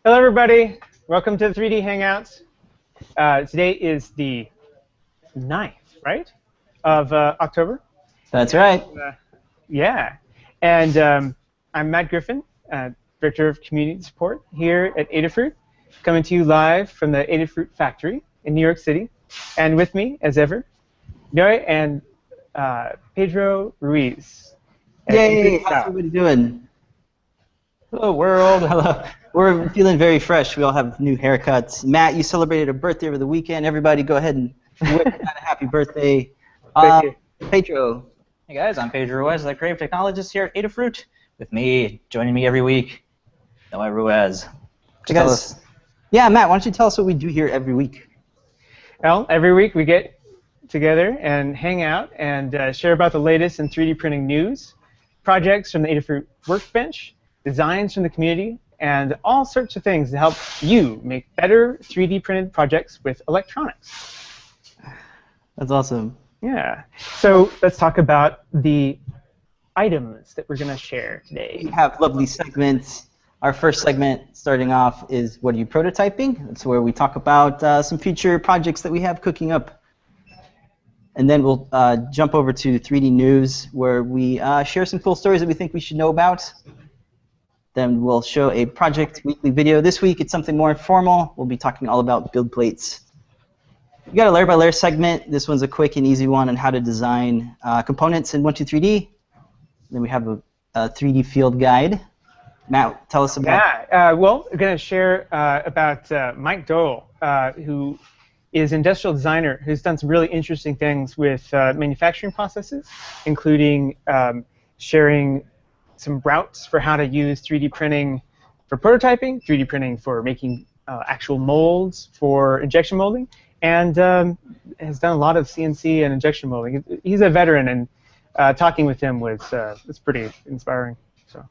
Hello, everybody. Welcome to the 3D Hangouts. Today is the 9th, right, of October? That's right. Yeah. And I'm Matt Griffin, Director of Community Support here at Adafruit, coming to you live from the Adafruit factory in New York City. And with me, as ever, Noe and Pedro Ruiz. Yay! How's everybody doing? Hello, world. Hello. We're feeling very fresh. We all have new haircuts. Matt, you celebrated a birthday over the weekend. Everybody go ahead and wish Matt a happy birthday. Pedro. Hey guys, I'm Pedro Ruiz, the creative technologist here at Adafruit. With me, joining me every week, Noe Ruiz. Hey guys. Yeah, Matt, why don't you tell us what we do here every week? Well, every week we get together and hang out and share about the latest in 3D printing news, projects from the Adafruit workbench, designs from the community, and all sorts of things to help you make better 3D printed projects with electronics. That's awesome. Yeah. So let's talk about the items that we're going to share today. We have lovely segments. Our first segment, starting off, is What Are You Prototyping? That's where we talk about some future projects that we have cooking up. And then we'll jump over to 3D News, where we share some cool stories that we think we should know about. Then we'll show a project weekly video. This week it's something more informal. We'll be talking all about build plates. We got a layer by layer segment. This one's a quick and easy one on how to design components in 123D. Then we have a 3D field guide. Matt, tell us about. Yeah, well, we're going to share about Mike Doyle, who is an industrial designer who's done some really interesting things with manufacturing processes, including sharing some routes for how to use 3D printing for prototyping, 3D printing for making actual molds for injection molding, and has done a lot of CNC and injection molding. He's a veteran, and talking with him was pretty inspiring. So,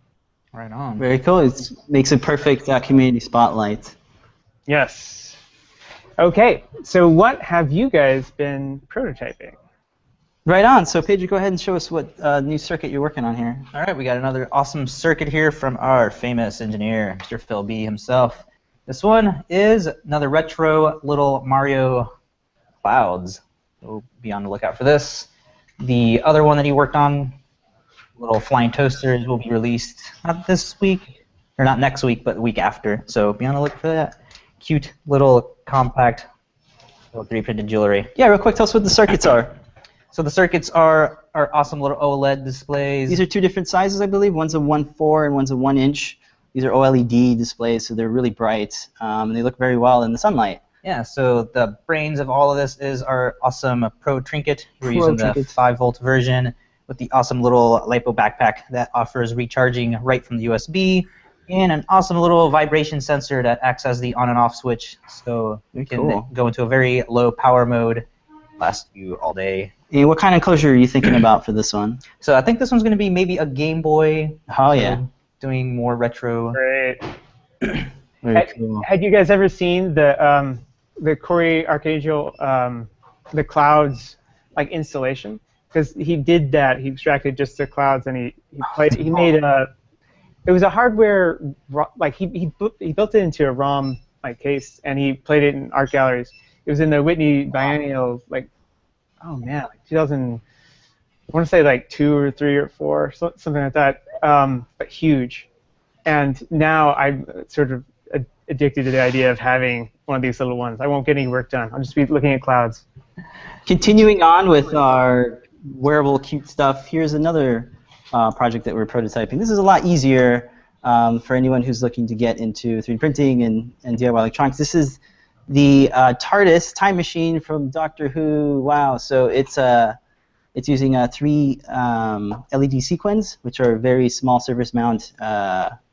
right on. Very cool. It makes a perfect community spotlight. Yes. Okay. So, what have you guys been prototyping? Right on. So, Pedro, go ahead and show us what new circuit you're working on here. All right, we got another awesome circuit here from our famous engineer, Mr. Phil B. himself. This one is another retro little Mario clouds. So be on the lookout for this. The other one that he worked on, little flying toasters, will be released not this week, or not next week, but the week after. So be on the lookout for that. Cute little compact little 3D printed jewelry. Yeah, real quick, tell us what the circuits are. So the circuits are awesome little OLED displays. These are two different sizes, I believe. One's a 1.4 and one's a 1 inch. These are OLED displays, so they're really bright, and they look very well in the sunlight. Yeah, so the brains of all of this is our awesome Pro Trinket. We're using the 5-volt version with the awesome little LiPo backpack that offers recharging right from the USB, and an awesome little vibration sensor that acts as the on and off switch, so you can go into a very low power mode, last you all day. And what kind of enclosure are you thinking about for this one? So I think this one's going to be maybe a Game Boy. Oh, yeah. Doing more retro. Great. Very cool. Had you guys ever seen the Corey Archangel, the clouds like installation? Because he did that. He extracted just the clouds and he made a. It was a hardware like he built it into a ROM like case and he played it in art galleries. It was in the Whitney Biennial, like, oh man, like 2000. I want to say like 2 or 3 or 4, something like that. But huge. And now I'm sort of addicted to the idea of having one of these little ones. I won't get any work done. I'll just be looking at clouds. Continuing on with our wearable cute stuff, here's another project that we're prototyping. This is a lot easier for anyone who's looking to get into 3D printing and DIY electronics. This is the TARDIS time machine from Doctor Who. Wow, so it's using 3 LED sequins, which are very small surface mount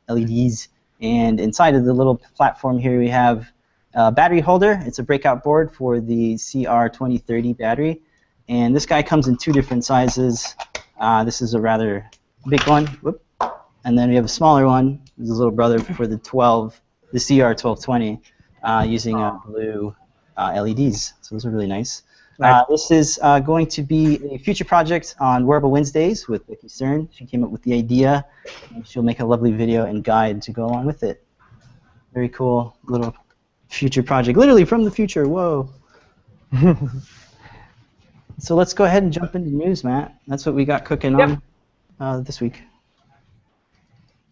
LEDs. And inside of the little platform here we have a battery holder. It's a breakout board for the CR2030 battery. And this guy comes in 2 different sizes. This is a rather big one. Whoop. And then we have a smaller one. This is a little brother for the CR1220 using blue LEDs. So those are really nice. This is going to be a future project on Wearable Wednesdays with Vicki Stern. She came up with the idea, and she'll make a lovely video and guide to go along with it. Very cool little future project, literally from the future. Whoa. So let's go ahead and jump into news, Matt. That's what we got cooking on this week.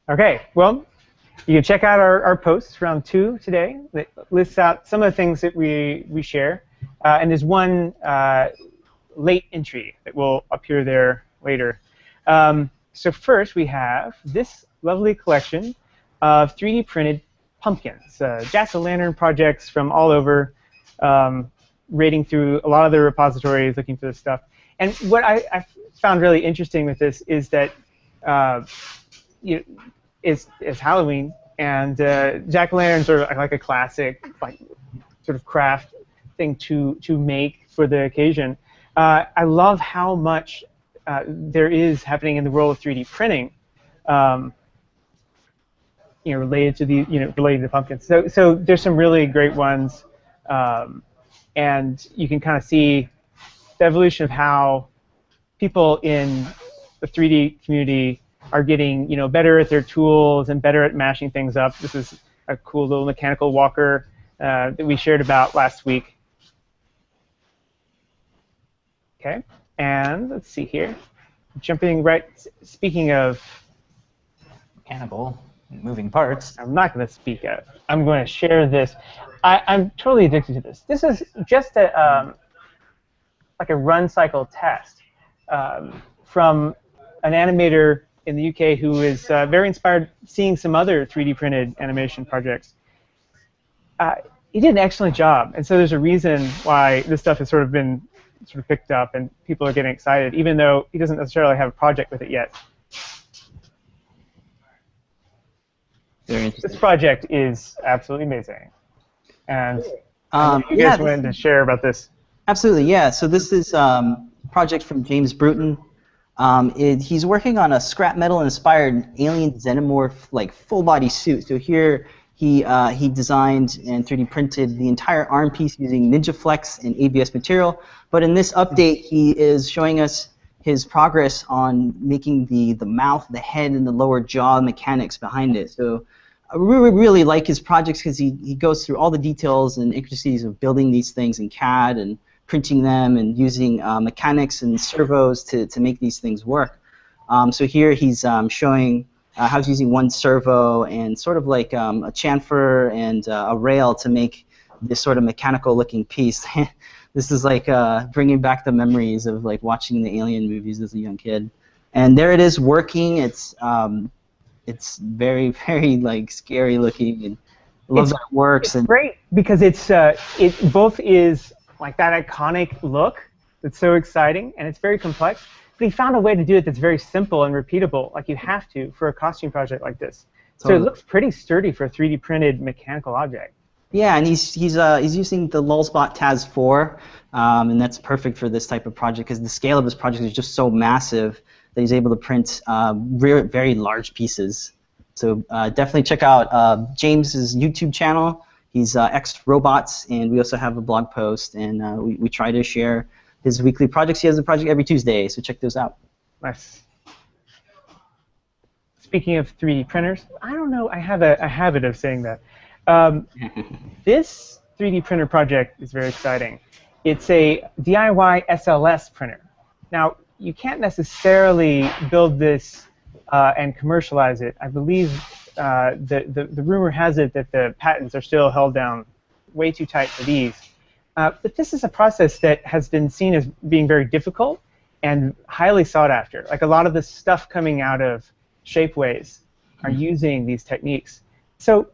Okay, well, you can check out our posts, round 2 today, that lists out some of the things that we share. And there's one late entry that will appear there later. So first we have this lovely collection of 3D printed pumpkins, jack-o'-lantern projects from all over, raiding through a lot of the repositories looking for this stuff. And what I found really interesting with this is that it's Halloween, and jack-o'-lanterns are like a classic, like sort of craft thing to make for the occasion. I love how much there is happening in the world of 3D printing, related to pumpkins. So there's some really great ones, and you can kind of see the evolution of how people in the 3D community are getting better at their tools and better at mashing things up. This is a cool little mechanical walker that we shared about last week. Okay, and let's see here. Jumping right, speaking of Mechanical, moving parts. I'm not going to speak out. I'm going to share this. I'm totally addicted to this. This is just like a run cycle test from an animator in the UK who is very inspired seeing some other 3D printed animation projects. He did an excellent job, and so there's a reason why this stuff has sort of been picked up and people are getting excited, even though he doesn't necessarily have a project with it yet. Very interesting. This project is absolutely amazing, and you guys wanted to share about this. Absolutely, yeah. So this is a project from James Bruton. He's working on a scrap metal-inspired alien xenomorph, like full-body suit. So here he designed and 3D printed the entire arm piece using NinjaFlex and ABS material. But in this update, he is showing us his progress on making the mouth, the head, and the lower jaw mechanics behind it. So I really like his projects because he goes through all the details and intricacies of building these things in CAD and printing them and using mechanics and servos to make these things work. So here he's showing how he's using one servo and sort of like a chamfer and a rail to make this sort of mechanical-looking piece. This is like bringing back the memories of like watching the Alien movies as a young kid. And there it is working. It's very, very like scary looking, and I love that it works. It's great because it both is like that iconic look that's so exciting, and it's very complex. But he found a way to do it that's very simple and repeatable, like you have to for a costume project like this. So it looks pretty sturdy for a 3D printed mechanical object. Yeah, and he's using the Lulzbot Taz 4, and that's perfect for this type of project because the scale of this project is just so massive that he's able to print very large pieces. So definitely check out James's YouTube channel. He's X-Robots, and we also have a blog post, and we try to share his weekly projects. He has a project every Tuesday, so check those out. Nice. Speaking of 3D printers, I don't know, I have a habit of saying that. This 3D printer project is very exciting. It's a DIY SLS printer. Now, you can't necessarily build this and commercialize it. I believe the rumor has it that the patents are still held down way too tight for these. But this is a process that has been seen as being very difficult and highly sought after. Like a lot of the stuff coming out of Shapeways are using these techniques. So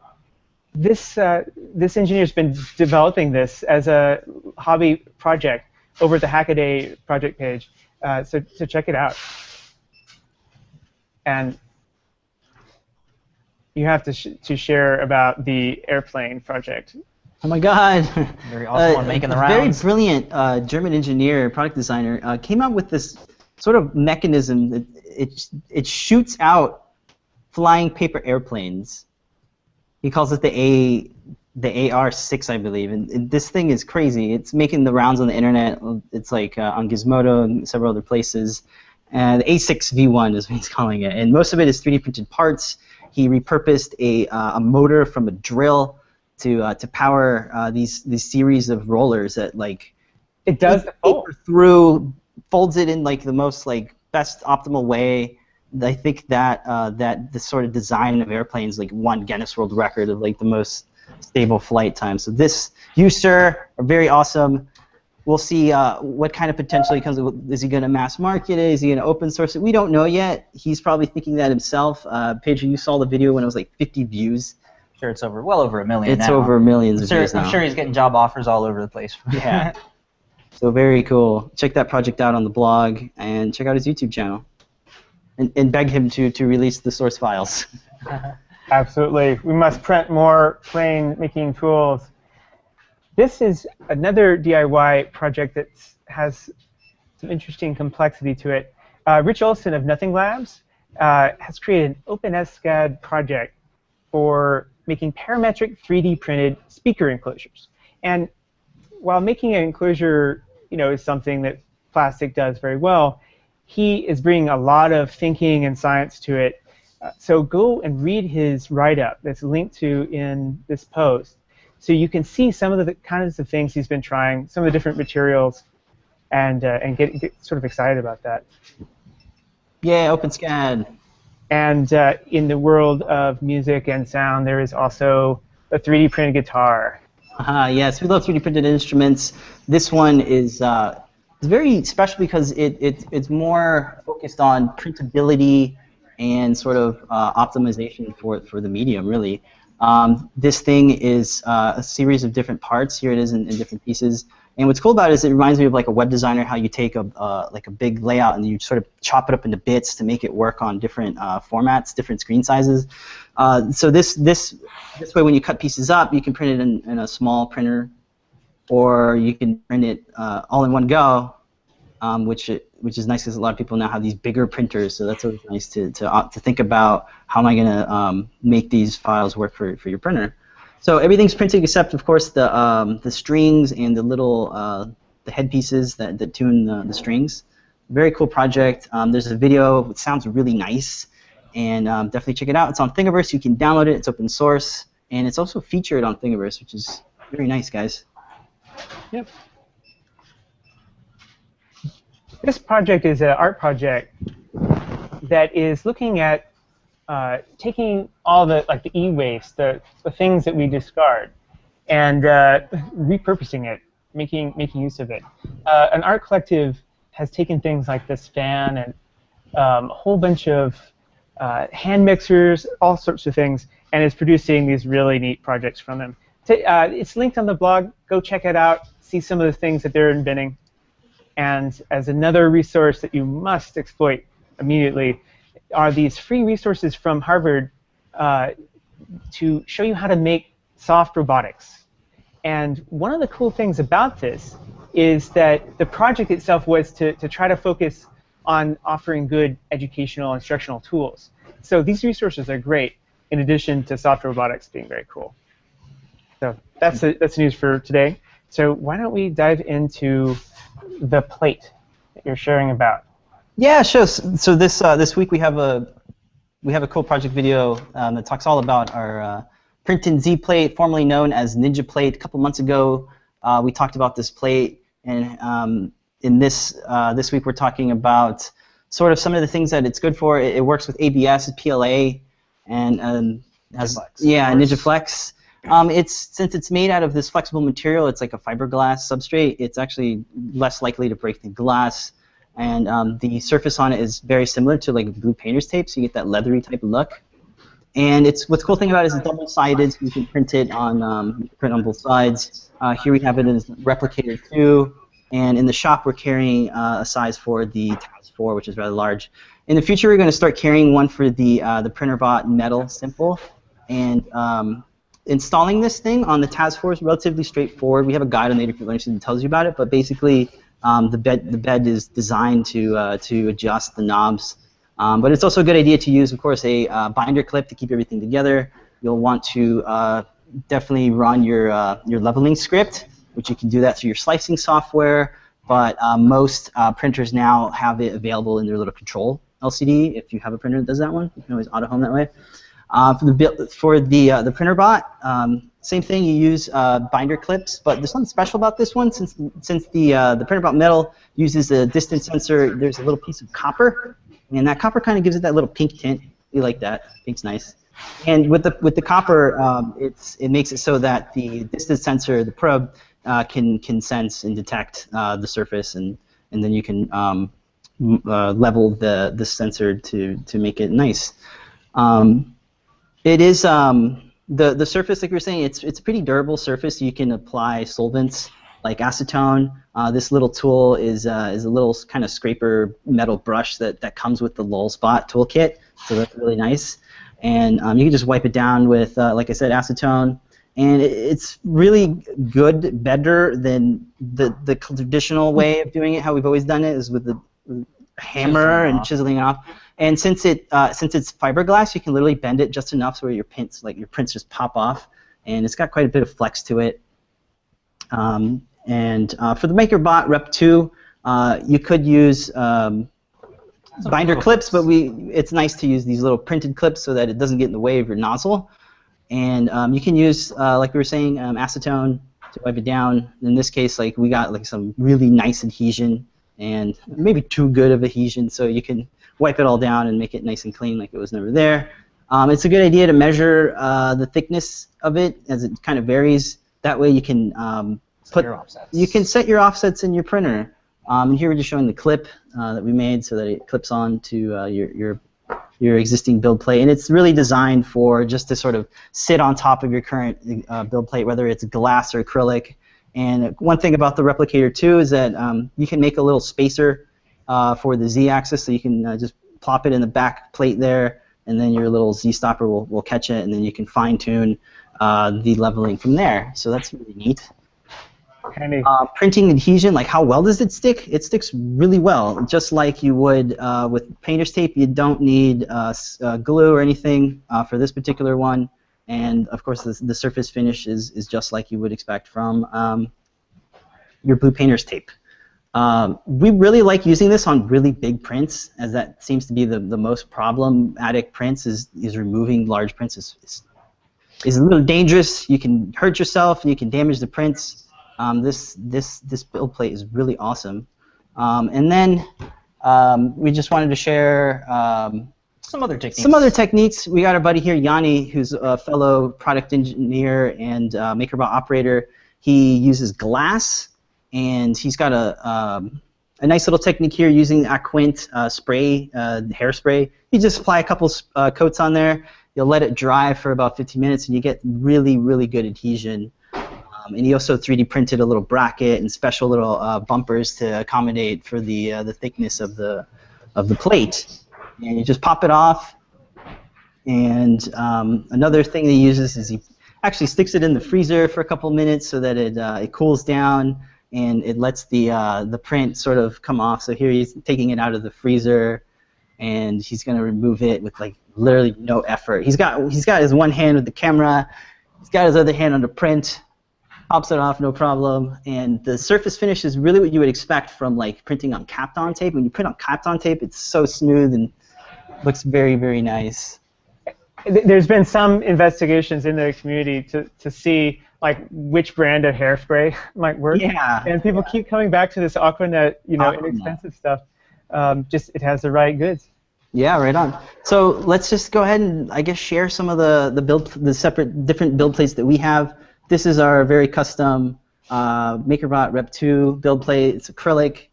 this engineer's been developing this as a hobby project over at the Hackaday project page. So check it out. And you have to share about the airplane project. Oh my God! Very awesome one making the rounds. Very brilliant German engineer, product designer, came out with this sort of mechanism that it shoots out flying paper airplanes. He calls it the AR6, I believe, and this thing is crazy. It's making the rounds on the internet. It's like on Gizmodo and several other places. And the A6V1 is what he's calling it, and most of it is 3D printed parts. He repurposed a motor from a drill to power these series of rollers that like It does the fold. Folds it in like the most like best optimal way. I think that that this sort of design of airplanes like won Guinness World Record of like the most stable flight time. So this, you sir, are very awesome. We'll see what kind of potentially comes. Is he going to mass market it? Is he going to open source it? We don't know yet. He's probably thinking that himself. Pedro, you saw the video when it was like 50 views. Sure, it's well over 1 million. It's now. over millions of views now. I'm sure he's getting job offers all over the place. Yeah. So very cool. Check that project out on the blog and check out his YouTube channel. And beg him to release the source files. Absolutely. We must print more plane making tools. This is another DIY project that has some interesting complexity to it. Rich Olson of Nothing Labs has created an OpenSCAD project for making parametric 3D printed speaker enclosures. And while making an enclosure, is something that plastic does very well, he is bringing a lot of thinking and science to it. So go and read his write-up that's linked to in this post, so you can see some of the kinds of things he's been trying, some of the different materials, and get sort of excited about that. Yeah, OpenSCAD. And in the world of music and sound, there is also a 3D printed guitar. Yes, we love 3D printed instruments. This one is very special because it's more focused on printability and sort of optimization for the medium, really. This thing is a series of different parts. Here it is in different pieces. And what's cool about it is it reminds me of like a web designer, how you take like a big layout and you sort of chop it up into bits to make it work on different formats, different screen sizes. So this way, when you cut pieces up, you can print it in a small printer, or you can print it all in one go, which is nice because a lot of people now have these bigger printers. So that's always nice to think about, how am I going to make these files work for your printer. So everything's printed except, of course, the strings and the little the head pieces that tune the strings. Very cool project. There's a video. It sounds really nice, and definitely check it out. It's on Thingiverse. You can download it. It's open source, and it's also featured on Thingiverse, which is very nice, guys. Yep. This project is an art project that is looking at taking all the e-waste, the things that we discard, and repurposing it, making use of it. An art collective has taken things like this fan and a whole bunch of hand mixers, all sorts of things, and is producing these really neat projects from them. It's linked on the blog. Go check it out. See some of the things that they're inventing. And as another resource that you must exploit immediately are these free resources from Harvard to show you how to make soft robotics. And one of the cool things about this is that the project itself was to try to focus on offering good educational instructional tools. So these resources are great, in addition to soft robotics being very cool. So that's news for today. So why don't we dive into the plate that you're sharing about? Yeah, sure. So this week we have a cool project video that talks all about our Printin' Z plate, formerly known as Ninja Plate. A couple months ago, we talked about this plate, and in this week we're talking about sort of some of the things that it's good for. It works with ABS, PLA, and Ninja Flex. Since it's made out of this flexible material, it's like a fiberglass substrate. It's actually less likely to break than glass. And the surface on it is very similar to like blue painter's tape, so you get that leathery type of look. And what's cool thing about it is it's double-sided, so you can print it on both sides. Here we have it as replicator 2, and in the shop we're carrying a size for the TAS 4, which is rather large. In the future, we're going to start carrying one for the PrinterBot Metal Simple, and installing this thing on the TAS 4 is relatively straightforward. We have a guide on the Internet Learning System that tells you about it, but basically the bed is designed to adjust the knobs. But it's also a good idea to use, of course, a binder clip to keep everything together. You'll want to definitely run your leveling script, which you can do that through your slicing software. But most printers now have it available in their little control LCD. If you have a printer that does that one, you can always auto home that way. For the printer bot, same thing. You use binder clips, but there's something special about this one. Since the printer bot metal uses a distance sensor, there's a little piece of copper, and that copper kind of gives it that little pink tint. We like that. Pink's nice. And with the copper, it makes it so that the distance sensor, the probe, can sense and detect the surface, and then you can level the sensor to make it nice. It is the surface, like we were saying, it's a pretty durable surface. You can apply solvents like acetone. This little tool is a little kind of scraper metal brush that comes with the Lull Spot toolkit, so that's really nice. And you can just wipe it down with, like I said, acetone. And it's really good, better than the traditional way of doing it, how we've always done it, is with the hammer and chiseling off. And since it's fiberglass, you can literally bend it just enough so where your prints just pop off, and it's got quite a bit of flex to it. And for the MakerBot Rep 2, you could use binder clips, but it's nice to use these little printed clips so that it doesn't get in the way of your nozzle. And you can use, like we were saying, acetone to wipe it down. In this case, we got some really nice adhesion, and maybe too good of adhesion, so you can wipe it all down and make it nice and clean like it was never there. It's a good idea to measure the thickness of it, as it kind of varies. That way you can set your offsets in your printer. And here we're just showing the clip that we made so that it clips on to your existing build plate, and it's really designed for just to sort of sit on top of your current build plate, whether it's glass or acrylic. And one thing about the replicator too is that you can make a little spacer for the Z-axis, so you can just plop it in the back plate there, and then your little Z-stopper will catch it, and then you can fine-tune the leveling from there. So that's really neat. Printing adhesion, how well does it stick? It sticks really well, just like you would with painter's tape. You don't need glue or anything for this particular one, and of course the surface finish is just like you would expect from your blue painter's tape. We really like using this on really big prints, as that seems to be the most problematic prints. Is removing large prints is a little dangerous. You can hurt yourself, and you can damage the prints. This build plate is really awesome. And then we just wanted to share some other techniques. We got our buddy here, Yanni, who's a fellow product engineer and MakerBot operator. He uses glass, and he's got a nice little technique here using Aquint spray, hairspray. You just apply a couple coats on there. You'll let it dry for about 15 minutes, and you get really, really good adhesion. And he also 3D printed a little bracket and special little bumpers to accommodate for the thickness of the plate. And you just pop it off. And another thing that he uses is he actually sticks it in the freezer for a couple minutes so that it cools down, and it lets the print sort of come off. So here he's taking it out of the freezer, and he's going to remove it with literally no effort. He's got his one hand with the camera. He's got his other hand on the print. Pops it off, no problem, and the surface finish is really what you would expect from printing on Kapton tape. When you print on Kapton tape, it's so smooth and looks very, very nice. There's been some investigations in the community to see which brand of hairspray might work. Yeah. And people keep coming back to this Aquanet, inexpensive stuff. Just it has the right goods. Yeah, right on. So let's just go ahead and I guess share some of the separate different build plates that we have. This is our very custom MakerBot Rep 2 build plate. It's acrylic.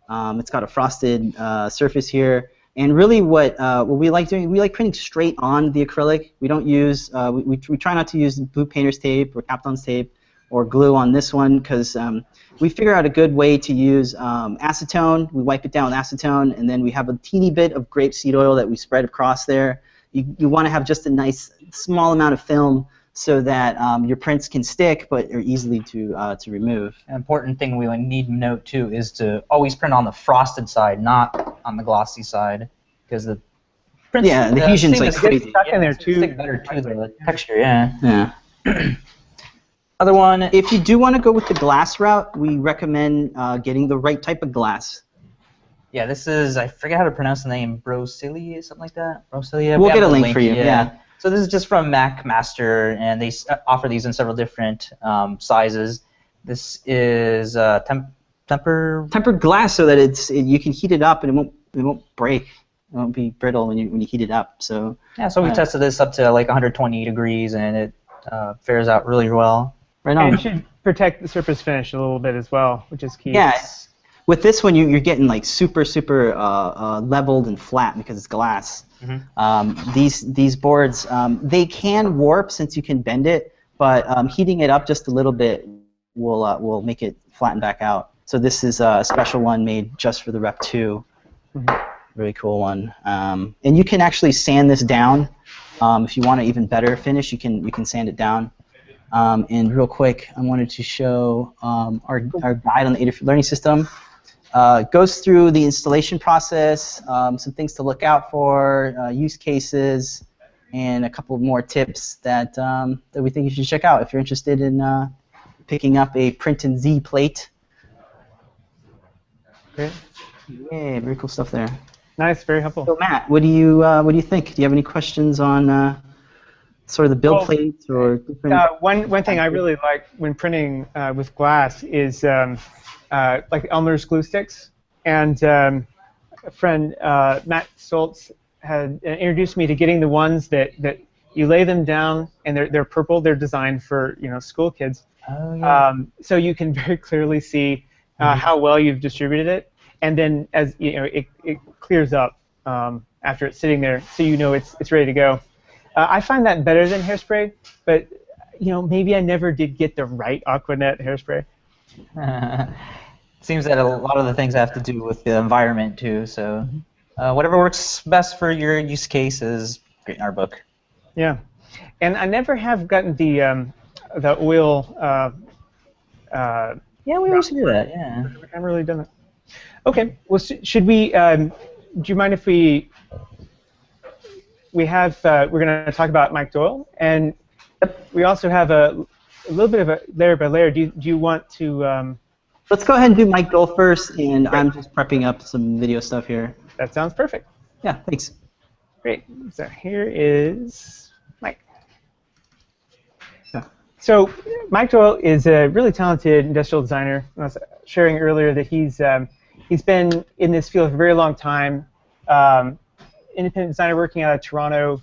It's got a frosted surface here. And really what we like doing, we like printing straight on the acrylic. We don't use, we try not to use blue painter's tape or Kapton's tape or glue on this one, because we figure out a good way to use acetone. We wipe it down with acetone, and then we have a teeny bit of grapeseed oil that we spread across there. You want to have just a nice small amount of film so that your prints can stick but are easily to remove. An important thing we need to note too is to always print on the frosted side, not on the glossy side, because the prints, the adhesion's crazy. Stuck in there too. Stick better to the texture, yeah. Yeah. Other one. If you do want to go with the glass route, we recommend getting the right type of glass. Yeah, this is, I forget how to pronounce the name, Brosilia, something like that. Brosilia. We'll get a link for you. Yeah. So this is just from Mac Master, and they offer these in several different sizes. This is tempered glass, so that you can heat it up and it won't break. It won't be brittle when you heat it up. So yeah, so we tested this up to like 120 degrees, and it fares out really well. Right on. And it should protect the surface finish a little bit as well, which is key. Yeah. With this one, you're getting like super leveled and flat because it's glass. Mm-hmm. These boards, they can warp since you can bend it, but heating it up just a little bit will make it flatten back out. So this is a special one made just for the Rep 2. Mm-hmm. Really cool one. And you can actually sand this down. If you want an even better finish, you can sand it down. And real quick, I wanted to show our guide on the Adafruit Learning System. Goes through the installation process, some things to look out for, use cases, and a couple more tips that we think you should check out if you're interested in picking up a Print and Z plate. Great. Yeah, very cool stuff there. Nice, very helpful. So Matt, what do you think? Do you have any questions on sort of the build plates or different? One thing I really like when printing with glass is like Elmer's glue sticks, and a friend Matt Stoltz had introduced me to getting the ones that you lay them down and they're purple. They're designed for school kids. Oh, yeah. So you can very clearly see how well you've distributed it, and then as it clears up after it's sitting there, so it's ready to go. I find that better than hairspray, but maybe I never did get the right Aquanet hairspray. Seems that a lot of the things have to do with the environment too. So whatever works best for your use case is great in our book. Yeah, and I never have gotten the oil. Yeah, we always do that. Yeah, I've never really done that. Okay, well, should we? Do you mind if we have? We're going to talk about Mike Doyle, and we also have a little bit of a layer by layer. Do you want to? Let's go ahead and do Mike Doyle first, and I'm just prepping up some video stuff here. That sounds perfect. Yeah, thanks. Great. So here is Mike. Yeah. So Mike Doyle is a really talented industrial designer. I was sharing earlier that he's been in this field for a very long time. Independent designer working out of Toronto.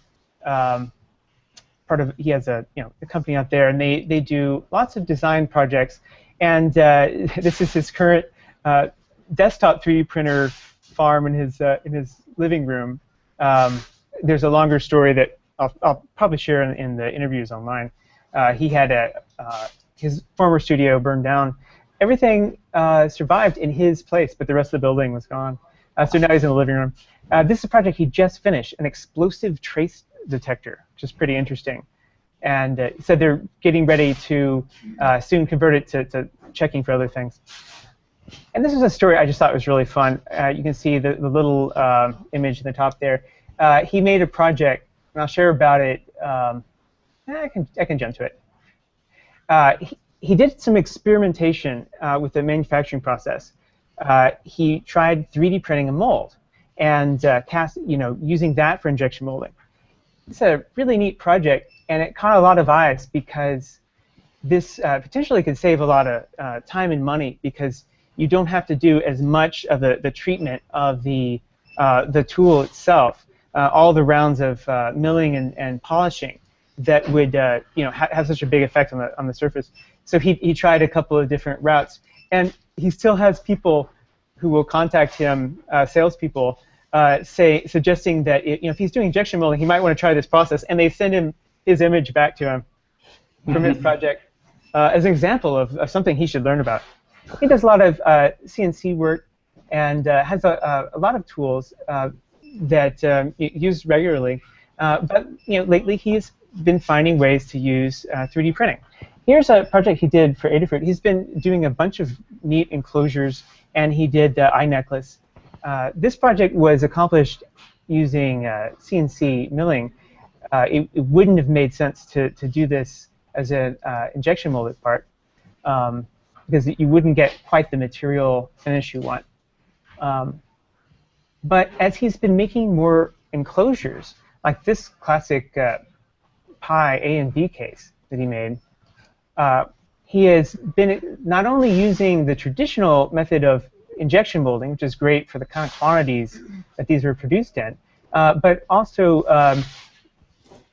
He has a company out there, and they do lots of design projects. And this is his current desktop 3D printer farm in his living room. There's a longer story that I'll probably share in the interviews online. He had his former studio burned down. Everything survived in his place, but the rest of the building was gone. So now he's in the living room. This is a project he just finished, an explosive trace detector, which is pretty interesting. And he said they're getting ready to soon convert it to checking for other things. And this is a story I just thought was really fun. You can see the little image in the top there. He made a project, and I'll share about it. I can jump to it. He did some experimentation with the manufacturing process. He tried 3D printing a mold and using that for injection molding. It's a really neat project, and it caught a lot of eyes because this potentially could save a lot of time and money because you don't have to do as much of the treatment of the tool itself, all the rounds of milling and polishing that would have such a big effect on the surface. So he tried a couple of different routes, and he still has people who will contact him, salespeople, suggesting that if he's doing injection molding, he might want to try this process, and they send him his image back to him from his project as an example of something he should learn about. He does a lot of CNC work and has a lot of tools that used regularly, but lately he's been finding ways to use 3D printing. Here's a project he did for Adafruit. He's been doing a bunch of neat enclosures, and he did the eye necklace. This project was accomplished using CNC milling. It wouldn't have made sense to do this as an injection molded part because you wouldn't get quite the material finish you want. But as he's been making more enclosures, like this classic Pi A and B case that he made, he has been not only using the traditional method of injection molding, which is great for the kind of quantities that these were produced in, but also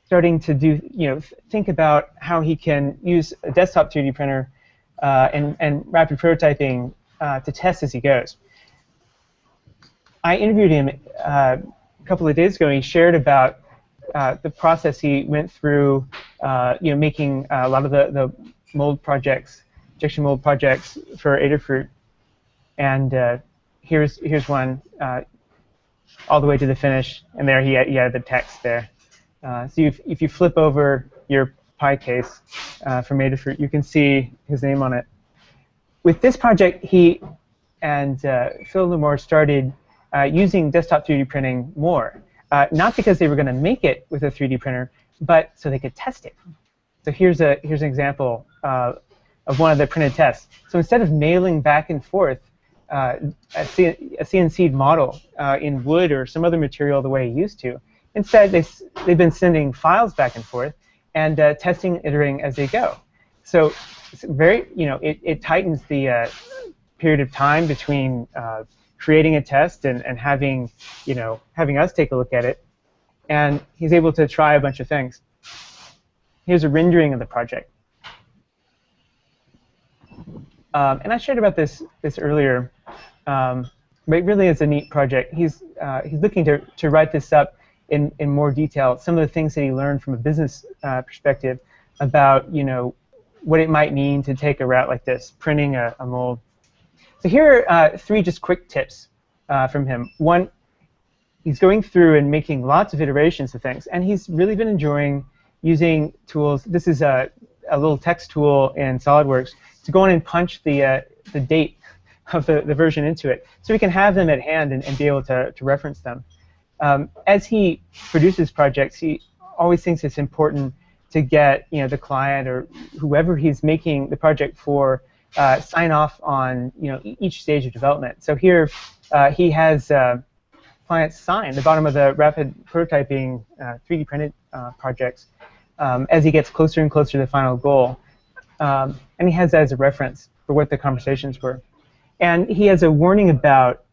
starting to do, think about how he can use a desktop 3D printer and rapid prototyping to test as he goes. I interviewed him a couple of days ago, and he shared about the process he went through, making a lot of the mold projects, injection mold projects for Adafruit. And here's one all the way to the finish, and there he had the text there. So if you flip over your Pi case from Adafruit, you can see his name on it. With this project, he and Phil Lumore started using desktop 3D printing more. Not because they were going to make it with a 3D printer, but so they could test it. So here's an example of one of the printed tests. So instead of mailing back and forth a CNC'd model in wood or some other material the way he used to, instead they've been sending files back and forth and testing, iterating as they go. So it's very, it tightens the period of time between creating a test and having us take a look at it, and he's able to try a bunch of things. Here's a rendering of the project, and I shared about this earlier, but it really is a neat project. He's looking to write this up in more detail. Some of the things that he learned from a business perspective about what it might mean to take a route like this, printing a mold. So here are 3 just quick tips from him. One, he's going through and making lots of iterations of things, and he's really been enjoying using tools. This is a little text tool in SolidWorks to go in and punch the date of the version into it, so we can have them at hand and be able to reference them. As he produces projects, he always thinks it's important to get the client or whoever he's making the project for sign off on each stage of development. So here he has clients sign the bottom of the rapid prototyping 3D printed projects as he gets closer and closer to the final goal. And he has that as a reference for what the conversations were. And he has a warning about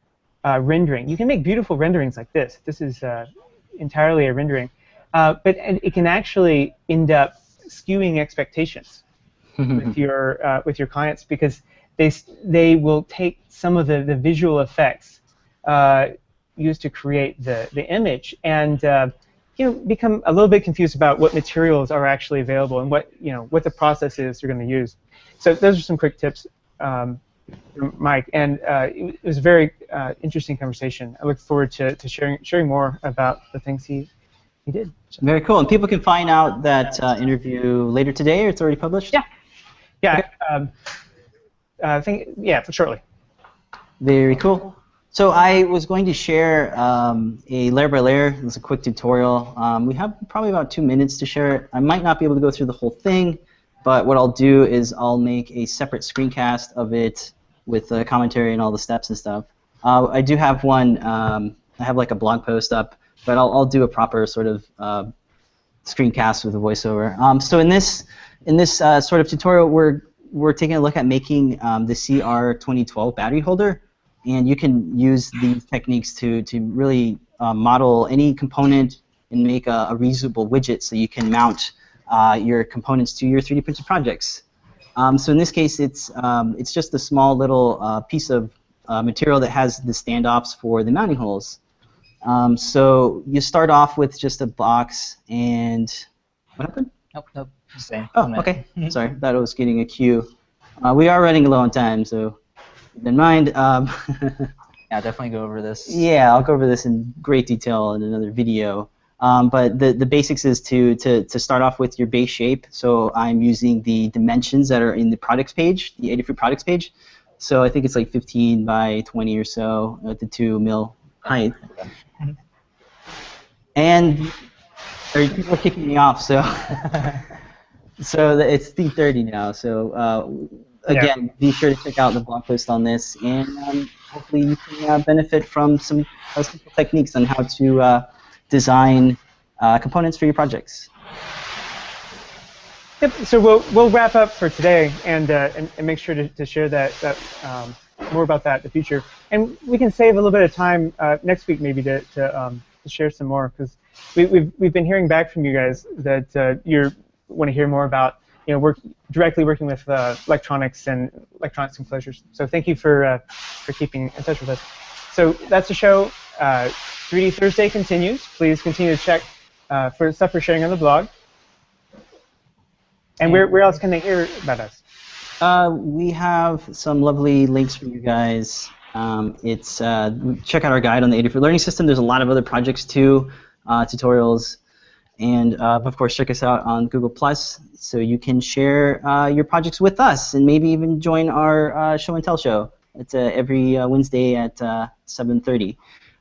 rendering. You can make beautiful renderings like this. This is entirely a rendering. But it can actually end up skewing expectations with your clients, because they will take some of the visual effects used to create the image and become a little bit confused about what materials are actually available and what the process is you're going to use. So those are some quick tips from Mike, and it was a very interesting conversation. I look forward to sharing more about the things he did. So. Very cool. And people can find out that interview later today, or it's already published? Yeah. Yeah. Okay. I think, yeah, shortly. Very cool. So I was going to share a layer by layer. It's a quick tutorial. We have probably about 2 minutes to share it. I might not be able to go through the whole thing, but what I'll do is I'll make a separate screencast of it with the commentary and all the steps and stuff. I do have one. I have like a blog post up, but I'll do a proper sort of screencast with a voiceover. So in this sort of tutorial, we're taking a look at making the CR2012 battery holder, and you can use these techniques to really model any component and make a reusable widget so you can mount your components to your 3D printed projects. So in this case, it's just a small little piece of material that has the standoffs for the mounting holes. So you start off with just a box, and what happened? Nope. Same. Oh, okay. Sorry, thought I was getting a cue. We are running low on time, so keep in mind. Yeah, definitely go over this. Yeah, I'll go over this in great detail in another video. But the basics is to start off with your base shape. So I'm using the dimensions that are in the products page, the Adafruit products page. So I think it's like 15 by 20 or so at the 2 mil height. And people are kicking me off, so so it's 3:30 now. So again, be sure to check out the blog post on this, and hopefully you can benefit from some simple techniques on how to design components for your projects. Yep. So we'll wrap up for today and make sure to share that more about that in the future. And we can save a little bit of time next week maybe to share some more, because we've been hearing back from you guys that you want to hear more about directly working with electronics and electronics enclosures. So thank you for keeping in touch with us. So that's the show. 3D Thursday continues. Please continue to check for stuff we're sharing on the blog. And where else can they hear about us? We have some lovely links for you guys. Check out our guide on the Adafruit Learning System. There's a lot of other projects too, tutorials. And of course, check us out on Google+, so you can share your projects with us and maybe even join our show and tell show. It's every Wednesday at 7:30.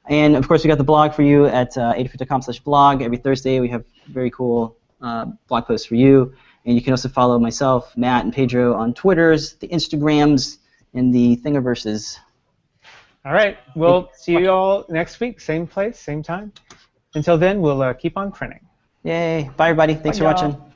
And of course, we got the blog for you at adafruit.com/blog. Every Thursday, we have very cool blog posts for you. And you can also follow myself, Matt, and Pedro on Twitters, the Instagrams, and the Thingiverses. All right. We'll see you all next week. Same place, same time. Until then, we'll keep on printing. Yay. Bye, everybody. Thanks for watching.